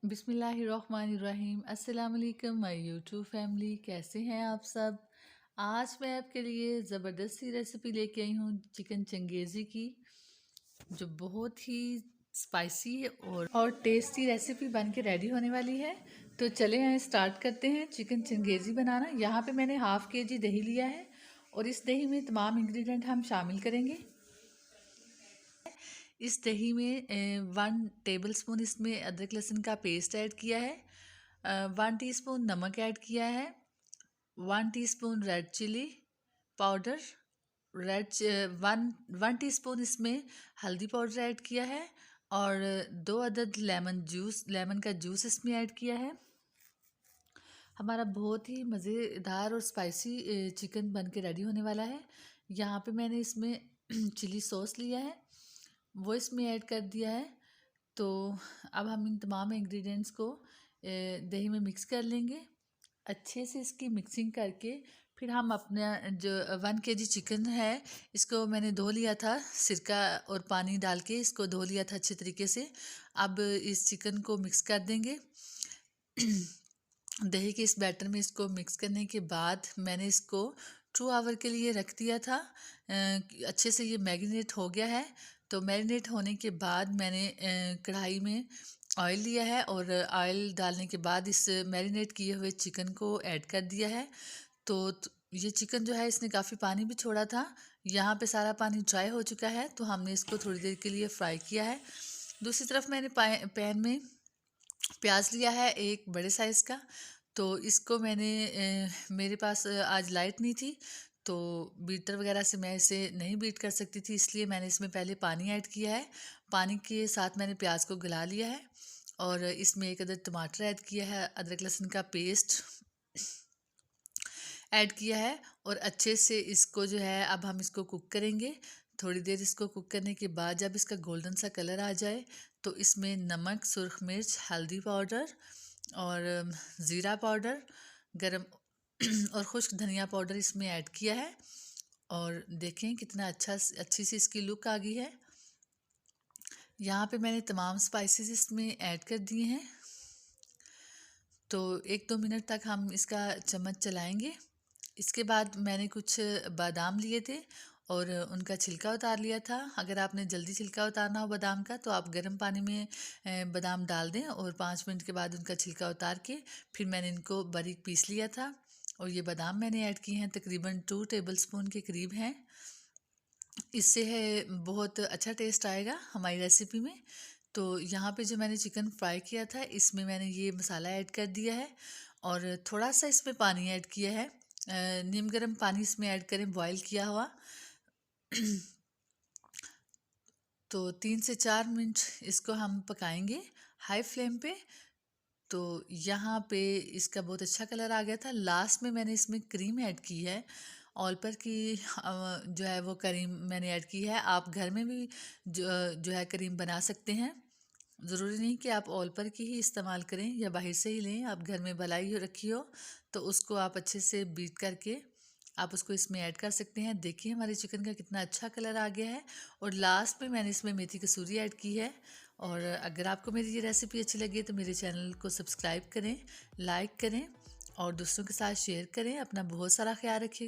बिस्मिल्लाहिर्रहमानिर्रहीम। अस्सलाम वालेकुम माय यूट्यूब फैमिली, कैसे हैं आप सब। आज मैं आपके लिए ज़बरदस्त सी रेसिपी लेके आई हूँ चिकन चंगेज़ी की, जो बहुत ही स्पाइसी और टेस्टी रेसिपी बन के रेडी होने वाली है। तो चले हैं स्टार्ट करते हैं चिकन चंगेज़ी बनाना। यहाँ पे मैंने हाफ़ के जी दही लिया है और इस दही में तमाम इंग्रेडिएंट हम शामिल करेंगे। इस दही में 1 टेबल स्पून इसमें अदरक लहसुन का पेस्ट ऐड किया है, 1 टीस्पून नमक ऐड किया है, 1 teaspoon red chilli powder, one teaspoon इसमें हल्दी पाउडर ऐड किया है और 2 अदद लेमन का जूस इसमें ऐड किया है। हमारा बहुत ही मज़ेदार और स्पाइसी चिकन बन के रेडी होने वाला है। यहाँ पे मैंने इसमें चिली सॉस लिया है, वो इसमें ऐड कर दिया है। तो अब हम इन तमाम इंग्रेडिएंट्स को दही में मिक्स कर लेंगे। अच्छे से इसकी मिक्सिंग करके फिर हम अपना जो 1 kg चिकन है, इसको मैंने धो लिया था, सिरका और पानी डाल के इसको धो लिया था अच्छे तरीके से। अब इस चिकन को मिक्स कर देंगे। दही के इस बैटर में इसको मिक्स करने के बाद मैंने इसको 2 आवर के लिए रख दिया था। अच्छे से ये मैरिनेट हो गया है। तो मैरिनेट होने के बाद मैंने कढ़ाई में ऑयल लिया है और ऑयल डालने के बाद इस मैरिनेट किए हुए चिकन को ऐड कर दिया है। तो ये चिकन जो है इसने काफ़ी पानी भी छोड़ा था, यहाँ पे सारा पानी ड्राई हो चुका है। तो हमने इसको थोड़ी देर के लिए फ्राई किया है। दूसरी तरफ मैंने पैन में प्याज लिया है एक बड़े साइज़ का। तो इसको मैंने मेरे पास आज लाइट नहीं थी, तो बीटर वगैरह से मैं इसे नहीं बीट कर सकती थी, इसलिए मैंने इसमें पहले पानी ऐड किया है। पानी के साथ मैंने प्याज को गला लिया है और इसमें 1 अदद टमाटर ऐड किया है, अदरक लहसुन का पेस्ट ऐड किया है और अच्छे से इसको जो है अब हम इसको कुक करेंगे। थोड़ी देर इसको कुक करने के बाद जब इसका गोल्डन सा कलर आ जाए तो इसमें नमक, सुरख मिर्च, हल्दी पाउडर और ज़ीरा पाउडर, गरम और खुश्क धनिया पाउडर इसमें ऐड किया है। और देखें कितना अच्छी सी इसकी लुक आ गई है। यहाँ पे मैंने तमाम स्पाइसेस इसमें ऐड कर दिए हैं। तो 1-2 मिनट तक हम इसका चम्मच चलाएंगे। इसके बाद मैंने कुछ बादाम लिए थे और उनका छिलका उतार लिया था। अगर आपने जल्दी छिलका उतारना हो बादाम का तो आप गर्म पानी में बादाम डाल दें और 5 मिनट के बाद उनका छिलका उतार के फिर मैंने इनको बारीक पीस लिया था। और ये बादाम मैंने ऐड किए हैं, तकरीबन 2 टेबल स्पून के करीब हैं। इससे है बहुत अच्छा टेस्ट आएगा हमारी रेसिपी में। तो यहाँ पे जो मैंने चिकन फ्राई किया था इसमें मैंने ये मसाला ऐड कर दिया है और थोड़ा सा इसमें पानी ऐड किया है। नीम गर्म पानी इसमें ऐड करें, बॉईल किया हुआ। तो 3 से 4 मिनट इसको हम पकाएंगे हाई फ्लेम पे। तो यहाँ पे इसका बहुत अच्छा कलर आ गया था। लास्ट में मैंने इसमें क्रीम ऐड की है, ऑल पर की जो है वो क्रीम मैंने ऐड की है। आप घर में भी जो है क्रीम बना सकते हैं, ज़रूरी नहीं कि आप ऑल पर की ही इस्तेमाल करें या बाहर से ही लें। आप घर में भलाई रखी हो तो उसको आप अच्छे से बीट करके आप उसको इसमें ऐड कर सकते हैं। देखिए हमारे चिकन का कितना अच्छा कलर आ गया है। और लास्ट में मैंने इसमें मेथी कसूरी ऐड की है। और अगर आपको मेरी ये रेसिपी अच्छी लगे तो मेरे चैनल को सब्सक्राइब करें, लाइक करें और दूसरों के साथ शेयर करें। अपना बहुत सारा ख्याल रखिएगा।